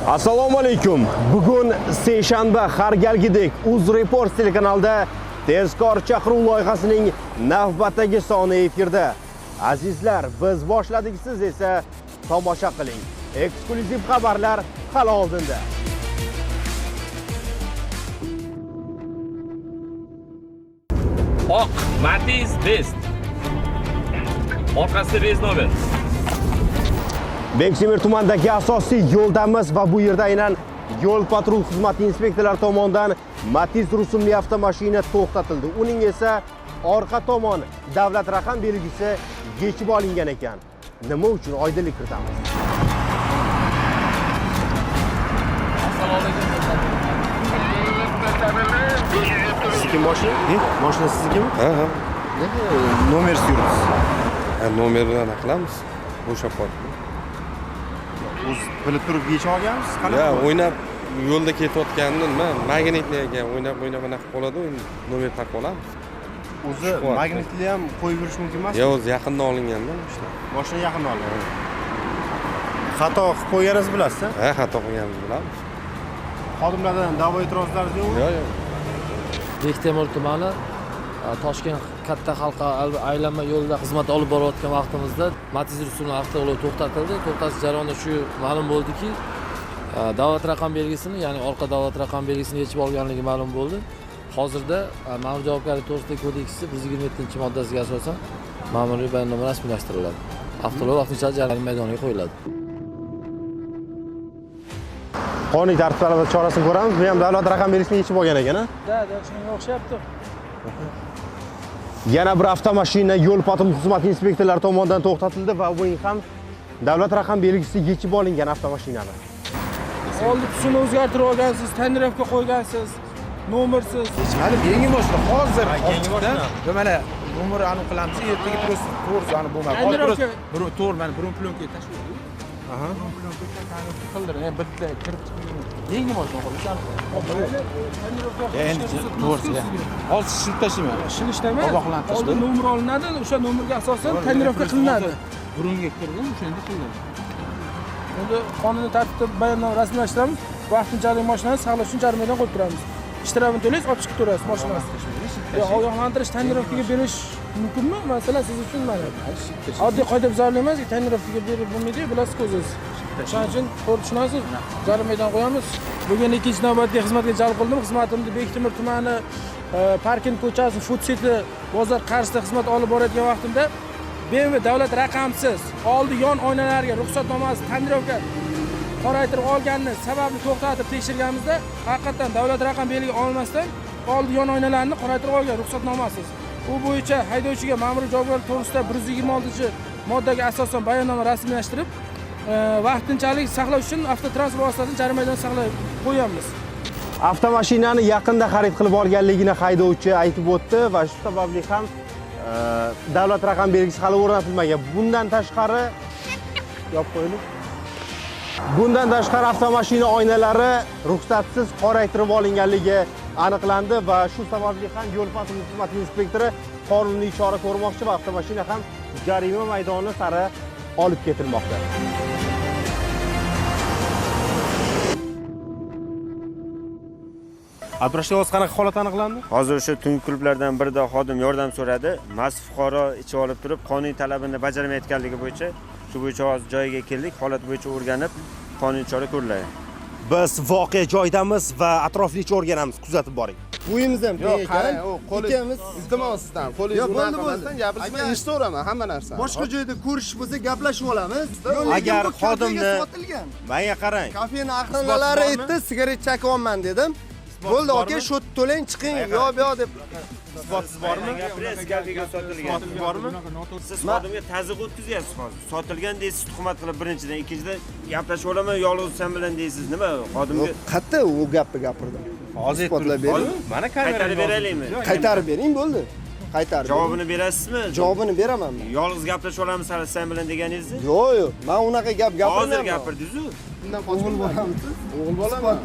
Assalomu alaykum. Bugun seshanba har galgidek UzReport telekanalida tezkor chaqiruv loyihasining navbatdagi soni efirda. Azizlar, biz boshladik, siz esa tomosha qiling. Eksklyuziv xabarlar hali oldinda. Oq Matiz Best. Orqasida bez nomer. Bektemir tumanidagi asosiy yo'ldamiz va bu yerda aynan yo'l patrul xizmati inspektorlari tomonidan Matiz rusumli avtomashina to'xtatildi. Uning esa orqa tomon davlat raqam belgisi yechib olingan ekan. Nima uchun oydinlik kiritamiz? Sizga mashina? Mashina sizgami? Ha. Nomer suyursiz. Nomerni aniq qilamiz. O'sha port. O'z bilib turib yechib olgansiz? Ya, o'ynab yo'lda ketayotgandim, magnitli ekan, o'ynab anaqa qoladi, nomer taqib olamiz. O'zi magnitli ham qo'yib yurish mumkin emas? Yo, o'zi yaqindan olingandan ishlar. Mashina yaqindan olingan. Xato qilib qo'yganingizni bilasiz-a? Ha, xato qilganimizni bilamiz. Xodimlardan da'vo e'tirozlaringiz yo'qmi? Yo'q. Bektemir tumani Toshkent katta xalqaro aylanma yo'lida xizmat olib borayotgan vaqtimizda Matiz rusumli avtoyo'l to'xtatildi. To'xtatish jarayonida shu ma'lum bo'ldiki, davlat raqam belgisini, ya'ni orqa davlat raqam belgisini yechib olganligi ma'lum bo'ldi. Hozirda ma'muriy javobgarlik to'g'risidagi kodeksi 127-moddasiga asosan ma'muriy bayonnoma rasmiylashtiriladi. Avtoyo'l vaqtinchalik jarima maydoniga qo'yiladi. Qonuniy tartiblarda chorasini ko'ramiz. Bu ham davlat raqam belgisini yechib olgan ekan-a? Da, shunga o'xshayapti. Yana bir avtomashina yo'l patrul xizmati inspektorlari tomonidan to'xtatildi va buning ham davlat raqam belgisi yechib olingan avtomashinani. Oldi tusini o'zgartirib olgansiz, tonirovka qo'ygansiz, nomersiz. Hali yangi mashina hozir ochibdan. Mana nomerni aniq qilamiz, ertaga to'g'ri aniq bo'lmaydi. Hozir to'g'ri mana biron plyonka tashlaydi. Aha. Qildiring, bitta kirib yangi mashina qolish aniq. Endi to'g'ri. Hozir shilib tashlayman. Ishlashtami? Oldin nomer olinadi, o'sha nomerga asosan tonirovka qilinadi. Burunga kirdim, o'shanda qilinadi. Endi qonuniy tartibda bayonnoma rasmiylashtiramiz. Vaqtinchalik mashinani saqlash uchun jarimadan qo'yib turamiz. Ishtirokini to'laysiz, olib chiqib turasiz mashinani. Ogohlantirish tonirovkaga berish mumkinmi? Masalan, siz uchun mana oddiy qoidabuzarlik emas, tonirovkaga berib bo'lmaydi, bilasiz o'zingiz. Shuning uchun to'g'ri tushunasiz. Jarimadan qo'yamiz. Bugun ikkinchi navbatda xizmatga jalb qildim. Xizmatimni Bektemir tumani parking ko'chasi Futsiti bozor qarshisida xizmat olib borayotgan vaqtimda BMW davlat raqamsiz oldi yon oynalarga ruxsatnomasi tonirovka qoraytirib olganini sababini to'xtatib tekshirganimizda haqiqatan davlat raqam belgisi olmasdan oldi yon oynalarni qoraytirib olgan ruxsatnomasiz. Bu bo'yicha haydovchiga ma'muriy javobgarlik to'g'risida 126-moddaga asosan bayonnoma rasmiylashtirib, vaqtinchalik saqlash uchun avtotransport vositasini jarimadan saqlab qo'yamiz. Avtomashinani yaqinda xarid qilib olganligini haydovchi aytib o'tdi va shu sababli ham davlat raqam belgisi hali o'rnatilmagan. Bundan tashqari avtomashina oynalari ruxsatsiz qoraytirib olinganligi aniqlandi va shu sababli ham yo'l patrul xizmati inspektori qonuniy chora ko'rmoqchi va avtomashina ham jarima maydoni sari olib ketilmoqda. Atrofda o'z qanaqa holat aniqlandi? Hozir o'sha tungi klublardan birida xodim yordam so'radi. Mas fuqaro ichib olib turib, qonuniy talabini bajarmayotganligi bo'yicha shu bo'yicha hozir joyiga keldik. Holat bo'yicha o'rganib, qonuniy chora ko'riladi. Biz voqea joyidamiz va atroflicha o'rganamiz, kuzatib boring. Uyimiz ham Yo'q, ekan. Qo'lingiz iltimos sizdan. Qo'lingiz Yo'q, bunaqa bo'ldi. qilmasdan gapirsang eshitaveraman hamma narsani. Boshqa joyda ko'rish bo'lsa gaplashib olamiz. Agar xodimni menga qarang. Kafening aqronalari aytdi, sigaret chakyapman dedim. Bo'ldi, aka, shu to'lang chiqing, yo'q deb. Isbotsiz bormi? Kafega sotilgan. Isbotsiz bormi? Siz xodimga tazyiq o'tkazyapsiz hozir. Sotilgan deysiz, tuhmat qilib birinchidan, ikkinchidan gaplashib olaman, yolg'iz sen bilan deysiz. Nima? Xodimga Qayerda u gapni gapirdim? Hozir isbotlab bering. Mana qaytarib beraylikmi? Qaytarib bering, bo'ldi. Qaytarib. Javobini berasizmi? Javobini beraman. Yolg'iz gaplashib olamiz sen bilan deganingizni? Yo'q, men unaqa gap gapirmayman. Hozir gapirdingiz-ku. O'g'il bolamisiz? O'g'il bolaman.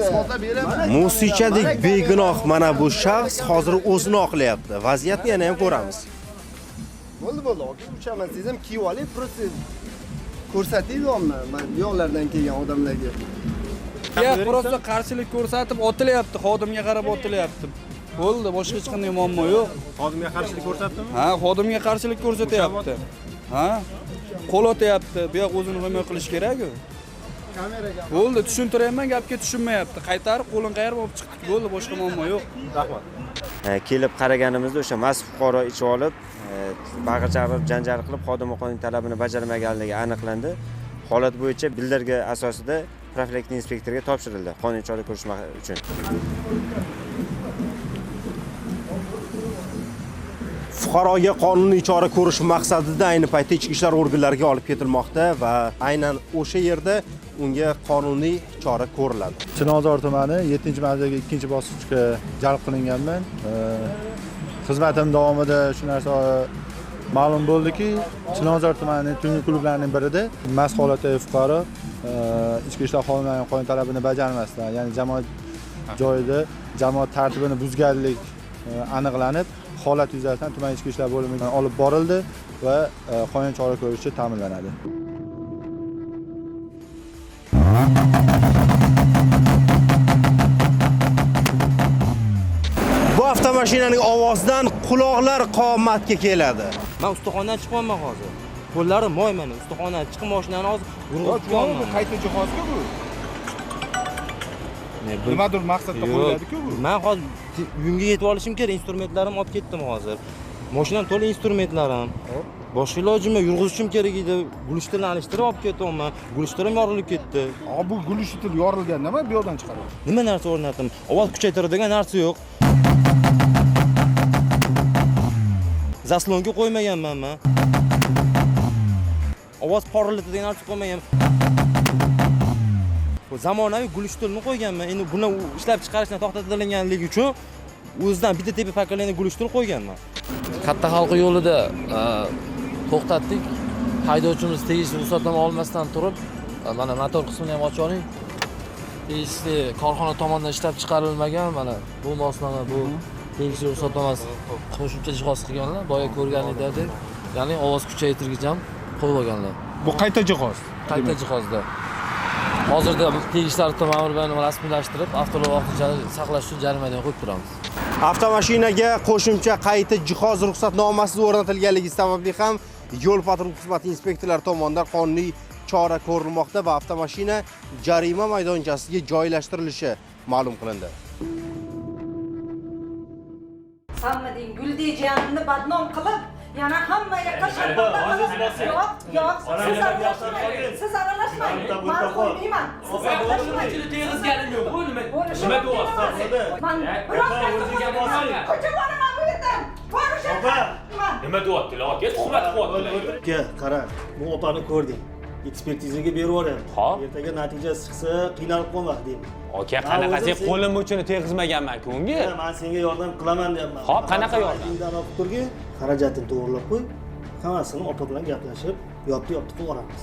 Isbotlab beraman. Musichadek begunoh mana bu shaxs hozir o'zini oqlayapti. Vaziyatni yana ham ko'ramiz. Bo'ldi, aka, uchaman siz ham kiyib oling, prosta ko'rsatingizmi men yo'qlardan kelgan odamlarga. Просто qarshilik ko'rsatib otilyapti, xodimga qarab otilyapti. Bo'ldi, boshqa hech qanday muammo yo'q. Xodimga qarshilik ko'rsatdimi? Ha, xodimga qarshilik ko'rsatyapti. Ha? Qo'l otyapti. Bu yoq o'zini himoya qilish kerak-ku. Bo'ldi, tushuntiryapman, gapga tushunmayapti. Qaytarib qo'lini qayirib olib chiqdik. Bo'ldi, boshqa muammo yo'q. Rahmat. Kelib qaraganimizda o'sha mast fuqaro ichib olib, bag'ir chaqirib, janjal qilib, xodim qonun talabini bajarmaganligi aniqlandi. Holat bo'yicha bildirgi asosida profilaktika inspektoriga topshirildi qonuniy chora ko'rish uchun. Fuqaroga qonuniy chora ko'rish maqsadida ayni paytda ichki ishlar organlariga olib ketilmoqda va aynan o'sha yerda unga qonuniy chora ko'riladi. Chinozor tumani 7-mavzuga 2-bosqichga jalb qilinganman. Xizmatim davomida shu narsa ma'lum bo'ldiki, Chinozor tumanining tungi klublarining birida mast holatdagi fuqaro ichki ishlar xodimlarining qonun talabini bajarmasdan, ya'ni jamoat joyida jamoat tartibini buzganlik aniqlanib, holat yuzasidan tuman ichki ishlar bo'limiga olib borildi va qonuniy chora ko'rishi ta'minlanadi. Bu avtomashinaning ovozidan quloqlar qomatga keladi. Men ustaxonadan chiqyapman hozir. Qo'llarim moy meni. Ustaxonadan chiqib mashinani hozir urib chiqyapman. Qayta jihozga bu. Nimadir maqsadda qo'yiladi-ku bu. Men hozir uyimga yetib olishim kerak, instrumentlarimni olib ketdim hozir. Mashinam to'la instrumentlarim. Boshqa ilojim yo'q, yurg'izishim kerak edi. Gulishtirni alishtirib olib ketyapman. Gulishtirim yorilib ketdi. Bu gulishtir yorilgan nima bu yerdan chiqaradi? Nima narsa o'rnatdim? Ovoz kuchaytiradigan narsa yo'q. Zaslonga qo'ymaganman men. Ovoz porlatadigan narsa qo'ymagan. Bu zamonaviy gulishtirni qo'yganman. Endi buni ishlab chiqarishdan to'xtatilganligi uchun o'zidan bitta tepa pokoleniya gulishtir qo'yganman. Katta xalqi yo'lida to'xtatdik. Haydovchimiz tegishli ruxsatnoma olmasdan turib, mana motor qismini ham ochib oling. Tegishli korxona tomonidan ishlab chiqarilmagan mana bu mosnoma, bu tegishli ruxsatnomasi qo'shimcha jihoz qilganlar, boya ko'rgan edik. Ya'ni ovoz kuchaytirgich ham qo'yib olganlar. Bu qayta jihoz. Qayta jihozda. Hozirda tegishli ma'muriyatni rasmiylashtirib, avtolar vaqtinchalik saqlash uchun jarimadan qo'yib turamiz. Avtomashinaga qo'shimcha qayta jihoz ruxsatnomasi o'rnatilganligi sababli ham yo'l-patrul xizmati inspektorlari tomonidan qonuniy chora ko'rilmoqda va avtomashina jarima maydonchasiga joylashtirilishi ma'lum qilindi. Hammading Guldejanni badnom qilib, yana hammaga qashqarda yo'q, siz aralashmang. Men qo'ymayman. Siz aralashmang. Tegizganim yo'q. Bu nima? Nima deyapsiz? Men ko'cha boraman bu yerdan. Nima deyaptilar? Aka, tuhmat qilyaptilar. Aka, qara, bu opani ko'rding. Ekspertizaga berib yuboryapti. Hop. Ertaga natija chiqsa, qiynalib qolmoq deydi. Aka, qanaqa sen qo'lim uchun tegizmaganman-ku unga? Men senga yordam qilaman deyapman. Hop, qanaqa yordam? Undan olib turgin, xarajatini to'g'rilab qo'y. Hammasini opa bilan gaplashib, yopdi qilib yuboramiz.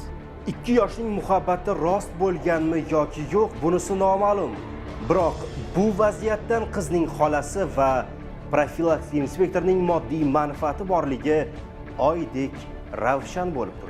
2 yoshning muhabbati rost bo'lganmi yoki yo'q, bunisi noma'lum. Biroq bu vaziyatdan qizning xolasi va profilaktika inspektorining moddiy manfaati borligi oydek ravshan bo'lib turibdi.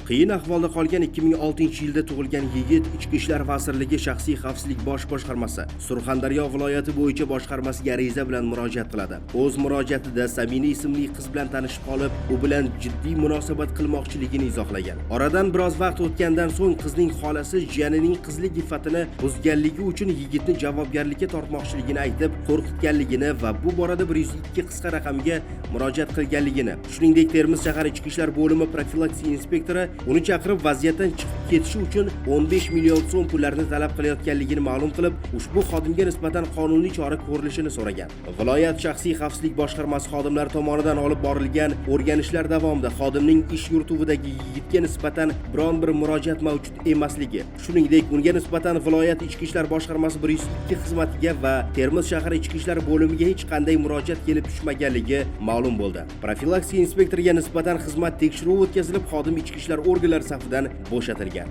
Qiyin ahvolda qolgan 2006-yilda tug'ilgan yigit Ichki ishlar vazirligi shaxsiy xavfsizlik bosh boshqarmasi Surxondaryo viloyati bo'yicha boshqarmasiga ariza bilan murojaat qiladi. O'z murojaatida Samina ismli qiz bilan tanishib qolib, u bilan jiddiy munosabat qilmoqchiligini izohlagan. Oradan biroz vaqt o'tgandan so'ng qizning xolasi jiyanining qizlik iffatini buzganligi uchun yigitni javobgarlikka tortmoqchiligini aytib, qo'rqitganligini va bu borada 102 qisqa raqamga murojaat qilganligini, shuningdek Termiz shahar ichki ishlar bo'limi profilaktika inspektori uni chaqirib vaziyatdan chiqib ketishi uchun 15 million so'm pullarni talab qilayotganligini ma'lum qilib, ushbu xodimga nisbatan qonuniy chora ko'rilishini so'ragan. Viloyat shaxsiy xavfsizlik boshqarmasi xodimlari tomonidan olib borilgan o'rganishlar davomida xodimning ish yurtuvidagi yigitga nisbatan biron bir murojaat mavjud emasligi, shuningdek unga nisbatan viloyat ichki ishlar boshqarmasi 102 xizmatiga va Termiz shahar ichki ishlar bo'limiga hech qanday murojaat kelib tushmaganligi ma'lum bo'ldi. Profilaktika inspektoriga nisbatan xizmat tekshiruvi o'tkazilib, xodim ichki ishlar organlari safidan bo'shatilgan.